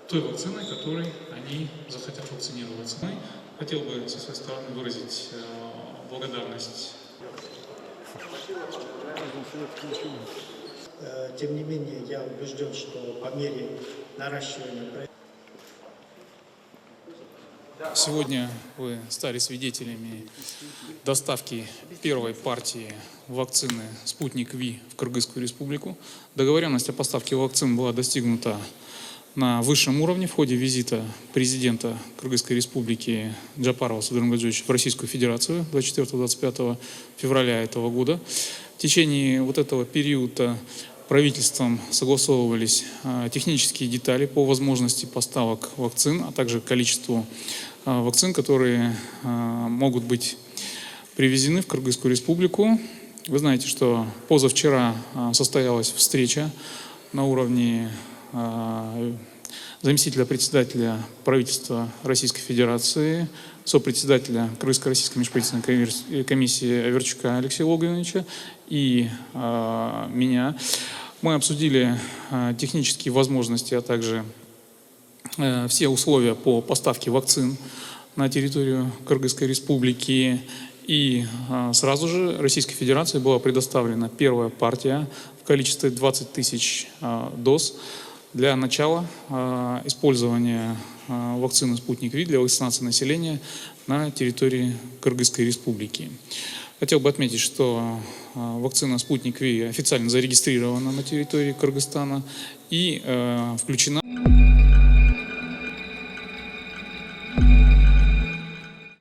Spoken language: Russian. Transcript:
той вакциной, которой они захотят вакцинироваться. Хотел бы со своей стороны выразить благодарность. Тем не менее, я убежден, что по мере наращивания... Сегодня вы стали свидетелями доставки первой партии вакцины «Спутник Ви» в Кыргызскую республику. Договоренность о поставке вакцин была достигнута на высшем уровне в ходе визита президента Кыргызской республики Джапарова Сооронбай Джоймедовича в Российскую Федерацию 24-25 февраля этого года. В течение вот этого периода правительством согласовывались технические детали по возможности поставок вакцин, а также количеству вакцин, которые могут быть привезены в Кыргызскую республику. Вы знаете, что позавчера состоялась встреча на уровне заместителя председателя правительства Российской Федерации, сопредседателя Кыргызско-российской межправительственной комиссии Аверчука Алексея Логвиновича и меня. Мы обсудили технические возможности, а также все условия по поставке вакцин на территорию Кыргызской республики. И сразу же Российской Федерации была предоставлена первая партия в количестве 20 тысяч доз для начала использования вакцины «Спутник Ви» для вакцинации населения на территории Кыргызской республики. Хотел бы отметить, что вакцина «Спутник Ви» официально зарегистрирована на территории Кыргызстана и включена